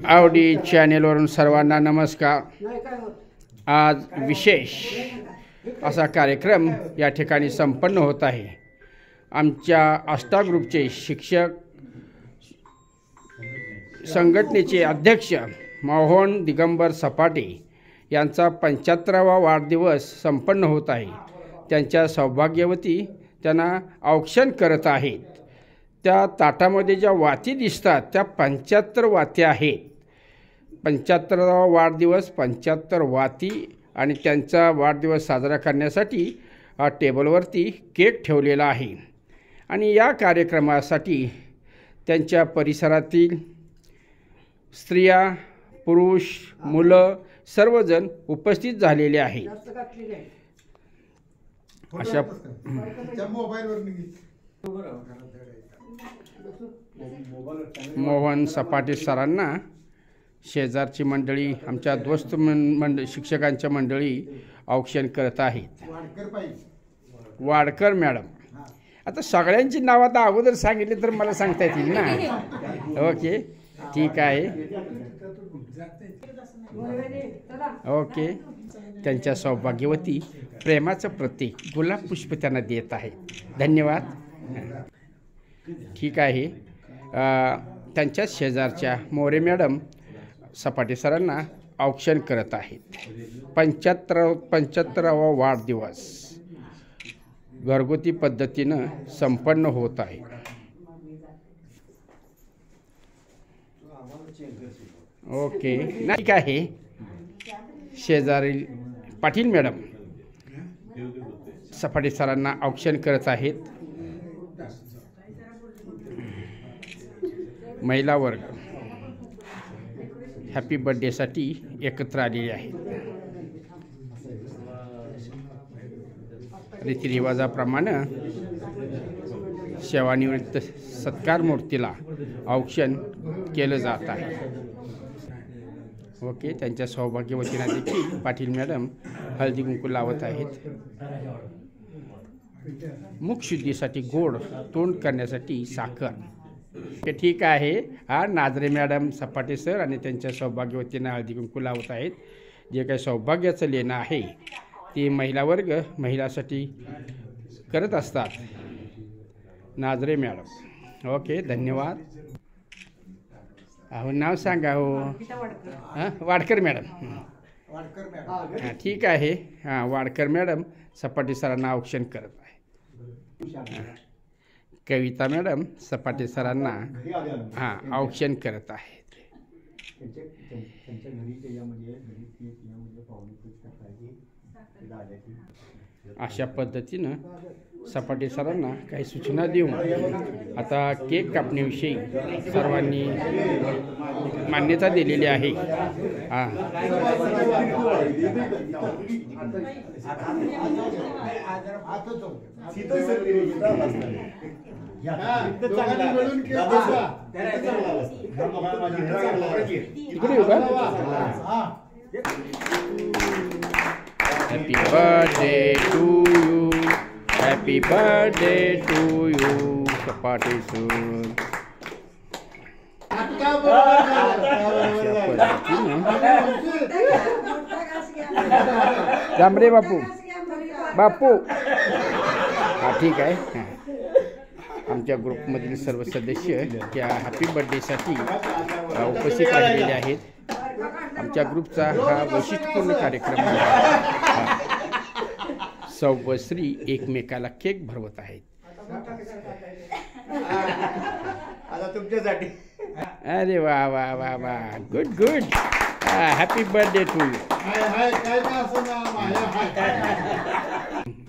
आवडी चॅनेलवरून सर्वांना नमस्कार। आज विशेष असा कार्यक्रम या ठिकाणी संपन्न होत आहे। आमच्या आस्था ग्रुपचे शिक्षक संघटनेचे अध्यक्ष मोहन दिगंबर सपाटे यांचा 75वा वाढदिवस संपन्न होत आहे। त्यांच्या सौभाग्यवती त्यांना औक्षण करत आहेत। त्या ताटामध्ये ज्या वाती दिसतात त्या 75 वाती आहेत। 75वा वाढदिवस, 75 वाती आणि त्यांचा वाढदिवस साजरा करण्यासाठी टेबलवरती केक ठेवलेला आहे। आणि या कार्यक्रमासाठी त्यांच्या परिसरातील स्त्रिया, पुरुष, मुलं सर्वजण उपस्थित झालेले आहेत। अशा मोहन सपाटे सरांना शेजारची मंडळी, आमच्या दोस्त शिक्षकांच्या मंडळी औक्षण करत आहेत। वाडकर मॅडम, आता सगळ्यांची नावं आता अगोदर सांगितली तर मला सांगता येतील ना। ओके, ठीक आहे, ओके। त्यांच्या सौभाग्यवती प्रेमाचं प्रतीक गुलाब पुष्प त्यांना देत आहे। धन्यवाद। ठीक आहे। त्यांच्या शेजारच्या मोरे मॅडम सपाटे सरांना औक्षण करत आहेत। 75वा वाढदिवस घरगुती पद्धतीनं संपन्न होत आहे। ओके, ठीक आहे। शेजारील पाटील मॅडम सपाटे सरांना औक्षण करत आहेत। महिला वर्ग हॅपी बर्थडेसाठी एकत्र आलेले आहेत। रीतिरिवाजाप्रमाणे सेवानिवृत्त सत्कार मूर्तीला औक्षण केलं जात आहे। ओके, त्यांच्या सौभाग्यवतींना देखील पाटील मॅडम हळदी कुंकू लावत आहेत। मुखशुद्धीसाठी गोड, तोंड करण्यासाठी साखर। ठीक आहे। हा नाजरे मॅडम सपाटे सर आणि त्यांच्या सौभाग्यवतींना हळदी कुंकू लावत आहेत। जे काही सौभाग्याचं लेणं आहे ते महिला वर्ग महिलासाठी करत असतात। नाजरे मॅडम, ओके, धन्यवाद। अहो, नाव सांगा हो। हां, वाडकर मॅडम। हां, ठीक आहे। हां, वाडकर मॅडम सपाटे सरांना औक्षण करत आहे। कविता मॅडम सपाटे सरांना औक्षण करत आहेत। अशा पद्धतीनं सपाटे सरांना काही सूचना देऊन आता केक कापण्याविषयी सर्वांनी मान्यता दिलेली आहे। Happy birthday to you, happy birthday to you, Sapate sir. Jambhare बापू, बापू। हां, ठीक आहे। आमच्या ग्रुपमधील सर्व सदस्य त्या हॅपी बर्थडेसाठी उपस्थित राहिलेले आहेत। आमच्या ग्रुपचा हा वैशिष्ट्यपूर्ण कार्यक्रम आहे। सौभश्री एकमेकाला केक भरवत आहेत। आता तुमच्यासाठी। अरे वा वा वा वा, good good. Happy birthday to you.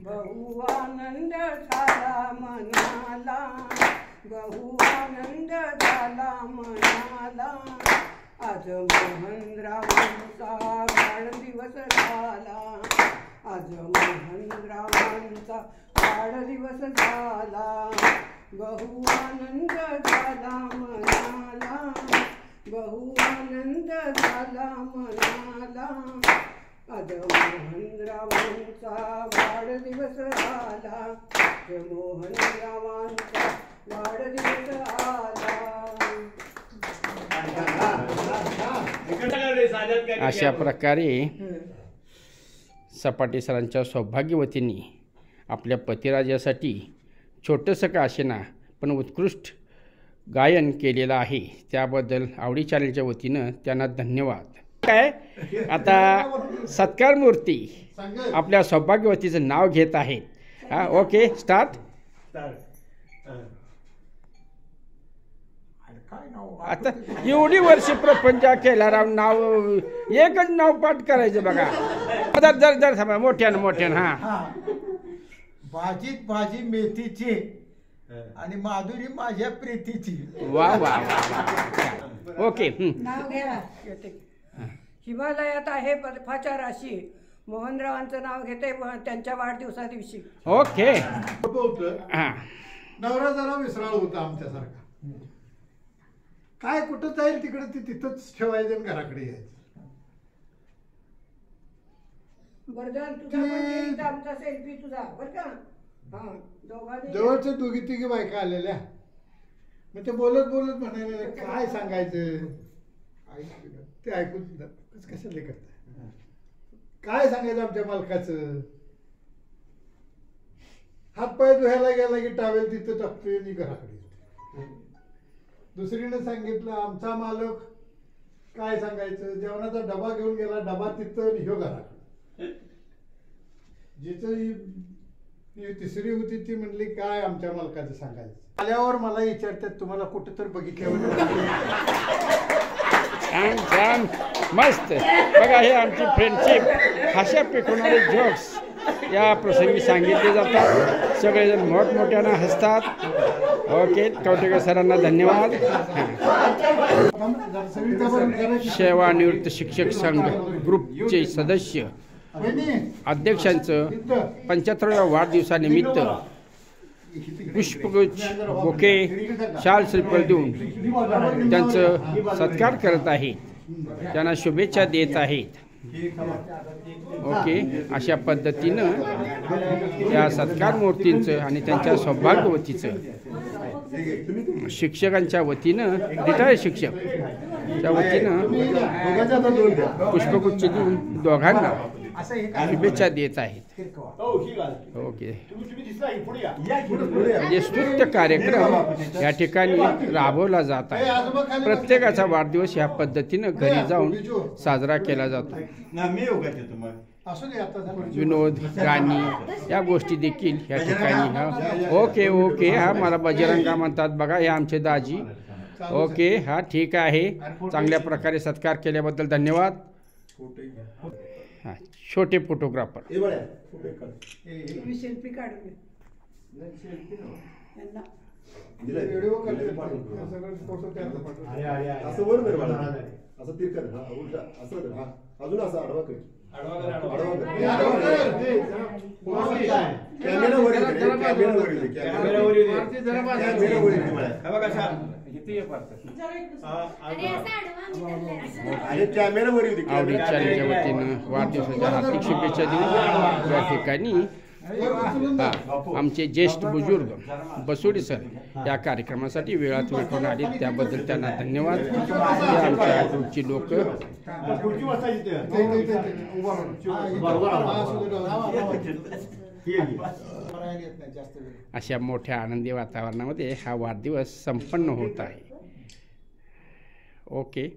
बहु आनंद झाला मनाला, बहु आनंद झाला मनाला। आज मोहनरावांचा वाढदिवस झाला, आज मोहनरावांचा वाढदिवस झाला। बहु आनंद झाला मनाला, बहु आनंद झाला मनाला। आज मोहनरावांचा वाढदिवस आला, मोहनरावांचा वाढदिवस आला। अशा प्रकारे सपाटे सरांच्या सौभाग्यवतींनी आपल्या पतिराजासाठी छोटंसं का असेना पण उत्कृष्ट गायन केलेलं आहे. त्याबद्दल आवडी चॅनलच्या वतीनं त्यांना धन्यवाद. काय आता सत्कार मूर्ती आपल्या सौभाग्यवतीचं नाव घेत आहेत. हां, ओके, स्टार्ट. आता एवढी वर्ष प्रपंच केला राव, नाव एकच नाव पाठ करायचं बघा. जर जर जर थांबा, मोठ्यानं हां. भाजीत भाजी मेथीची आणि माधुरी माझ्या प्रीतीची. वा वा वा. ओके. नाव घ्या. हिमालयात आहे बर्फाच्या राशी. मोहनरावांचं नाव घेते त्यांच्या वाढदिवसा दिवशी. ओके. हां, नवरा जरा विसराळ होता आमच्यासारखा. काय कुठं जाईल तिकडे ती तिथंच ठेवायचं आणि घराकडे यायचं. बरं, तुझा आमचा सेल्फी तुझा बरं का. हां, दोघांनी जवळच्या दोघी तिघी बायका आलेल्या, मग ते बोलत बोलत म्हणाले काय सांगायचं, ते ऐकून कशाला करताय, काय सांगायचं आमच्या मालकाचं. हात पाय धुवायला गेला की टावेल तिथं टाकतोय आणि घराकडे येतोय. दुसरीनं सांगितलं आमचा मालक, काय सांगायचं, जेवणाचा डबा घेऊन गेला, डबा तिथं आणि ह्यो घराकडे. जिथं तिसरी होती ती म्हणली काय आमच्या मालकाचं सांगायचं. आल्यावर मला विचारतात तुम्हाला कुठं तर बघितल्यावर. छान छान, मस्त. बघा, हे आमची फ्रेंडशिप, हशा पेटवणारे जोक्स या प्रसंगी सांगितले जातात. सगळेजण मोठमोठ्यानं हसतात. ओके, कवटेकर सरांना धन्यवाद. सेवानिवृत्त शिक्षक संघ ग्रुपचे सदस्य अध्यक्षांचं 75व्या वाढदिवसानिमित्त पुष्पगुच्छ, बुके, शाल श्रीफळ देऊन त्यांचं सत्कार करत आहेत. त्यांना शुभेच्छा देत आहेत. ओके, अशा पद्धतीनं या सत्कार मूर्तींचं आणि त्यांच्या सौभाग्यवतीचं शिक्षकांच्या वतीनं, रिटायर्ड शिक्षक त्या वतीनं पुष्पगुच्छ देऊन दोघांना शुभेच्छा देत आहेत. ओके, म्हणजे स्तुत्य कार्यक्रम या ठिकाणी राबवला जात आहे. प्रत्येकाचा वाढदिवस या पद्धतीनं घरी जाऊन साजरा केला जातो. विनोद, गाणी या गोष्टी देखील या ठिकाणी. ओके ओके, हा मला बजरंगा म्हणतात बघा, हे आमचे दाजी. ओके, हा ठीक आहे. चांगल्या प्रकारे सत्कार केल्याबद्दल धन्यवाद. हां, छोटे फोटोग्राफर. सेल्फी काढून व्हिडिओ असं वर कर बाळा, असं तिरकत, हा उलटा असं कर, हा अजून असं आडवा कर, कॅमेरा वर येते, कॅमेरा वर येते, कॅमेरा वर येते, कॅमेरा वर येते मला बघा असा इथे ये पार्थ. अरे कॅमेरा वर येते. आवडी चॅनलच्या वतीनं वाढदिवसाच्या हार्दिक शुभेच्छा देऊन या ठिकाणी आमचे ज्येष्ठ बुजुर्ग बसोडी सर या कार्यक्रमासाठी वेळात वेळ करून आले, त्याबद्दल त्यांना धन्यवाद. हे आमच्या ग्रुपची लोक अशा मोठ्या आनंदी वातावरणामध्ये हा वाढदिवस संपन्न होत आहे. ओके.